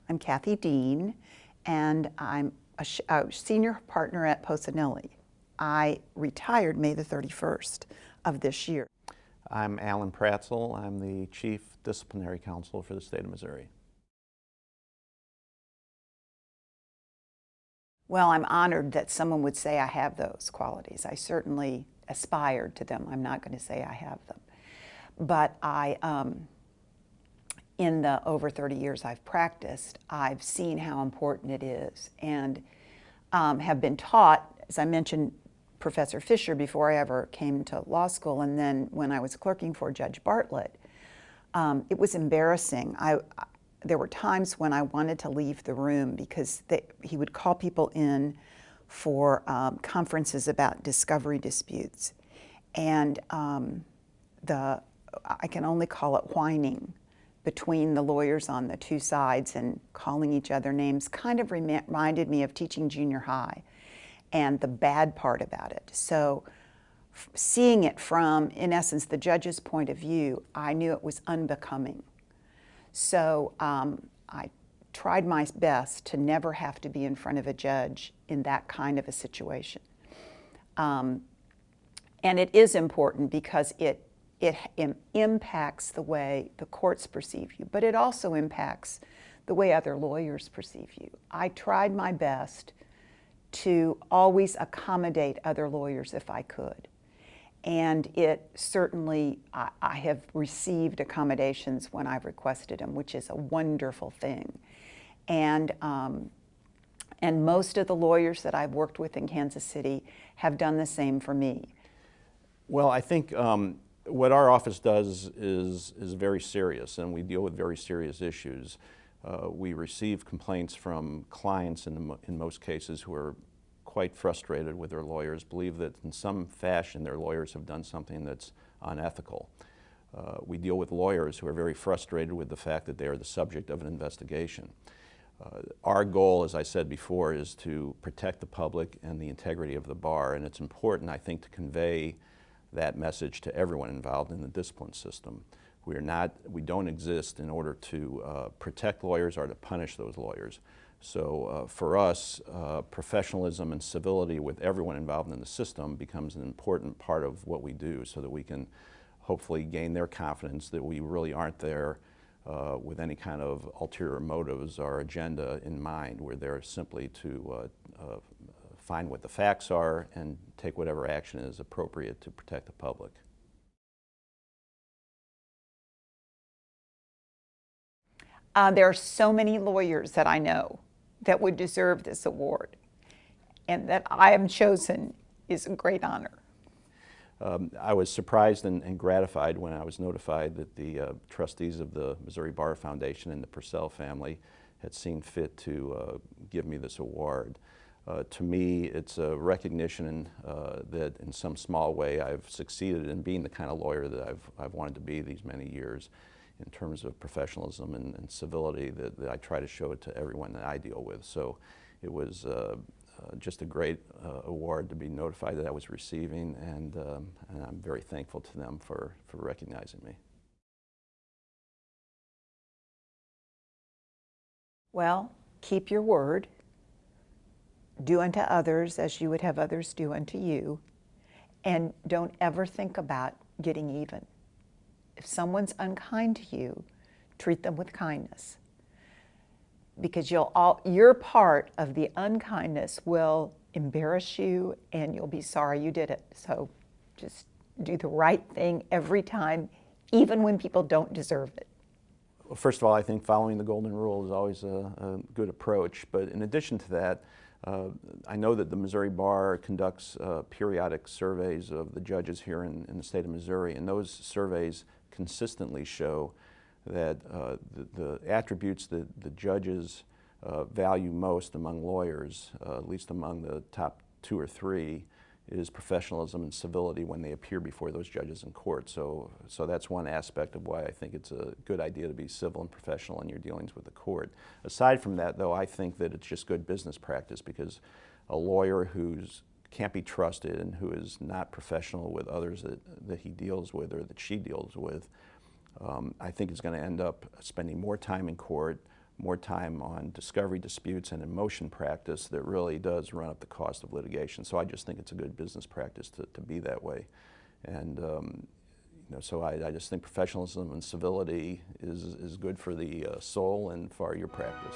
I'm Cathy Dean, and I'm a senior partner at Polsinelli. I retired May the 31st of this year. I'm Alan Pratzel. I'm the Chief Disciplinary Counsel for the state of Missouri. Well, I'm honored that someone would say I have those qualities. I certainly aspired to them. I'm not going to say I have them. But in the over 30 years I've practiced, I've seen how important it is, and have been taught, as I mentioned, Professor Fisher before I ever came to law school, and then when I was clerking for Judge Bartlett. It was embarrassing. There were times when I wanted to leave the room because he would call people in for conferences about discovery disputes, and I can only call it whining between the lawyers on the two sides and calling each other names kind of reminded me of teaching junior high and the bad part about it. So seeing it from, in essence, the judge's point of view, I knew it was unbecoming. So I tried my best to never have to be in front of a judge in that kind of a situation. And it is important because it impacts the way the courts perceive you, but it also impacts the way other lawyers perceive you. I tried my best to always accommodate other lawyers if I could. And it certainly, I have received accommodations when I've requested them, which is a wonderful thing. And most of the lawyers that I've worked with in Kansas City have done the same for me. Well, I think what our office does is very serious, and we deal with very serious issues. We receive complaints from clients in most cases who are quite frustrated with their lawyers, believe that in some fashion their lawyers have done something that's unethical. We deal with lawyers who are very frustrated with the fact that they are the subject of an investigation. Our goal, as I said before, is to protect the public and the integrity of the bar, and it's important, I think, to convey that message to everyone involved in the discipline system. We don't exist in order to protect lawyers or to punish those lawyers. So for us, professionalism and civility with everyone involved in the system becomes an important part of what we do, so that we can hopefully gain their confidence that we really aren't there with any kind of ulterior motives or agenda in mind. We're there simply to find what the facts are and take whatever action is appropriate to protect the public. There are so many lawyers that I know that would deserve this award, and that I am chosen is a great honor. I was surprised and gratified when I was notified that the trustees of the Missouri Bar Foundation and the Purcell family had seen fit to give me this award. To me, it's a recognition that in some small way I've succeeded in being the kind of lawyer that I've wanted to be these many years, in terms of professionalism and civility that I try to show it to everyone that I deal with. So it was just a great award to be notified that I was receiving, and I'm very thankful to them for recognizing me. Well, keep your word. Do unto others as you would have others do unto you, and don't ever think about getting even. If someone's unkind to you, treat them with kindness, because your part of the unkindness will embarrass you and you'll be sorry you did it. So just do the right thing every time, even when people don't deserve it. Well, first of all, I think following the golden rule is always a good approach, but in addition to that, I know that the Missouri Bar conducts periodic surveys of the judges here in the state of Missouri, and those surveys consistently show that the attributes that the judges value most among lawyers, at least among the top 2 or 3, is professionalism and civility when they appear before those judges in court. So that's one aspect of why I think it's a good idea to be civil and professional in your dealings with the court. Aside from that, though, I think that it's just good business practice, because a lawyer who can't be trusted and who is not professional with others that he deals with or that she deals with, I think is going to end up spending more time in court, more time on discovery disputes and in motion practice that really does run up the cost of litigation. So I just think it's a good business practice to be that way. And you know, so I just think professionalism and civility is good for the soul and for your practice.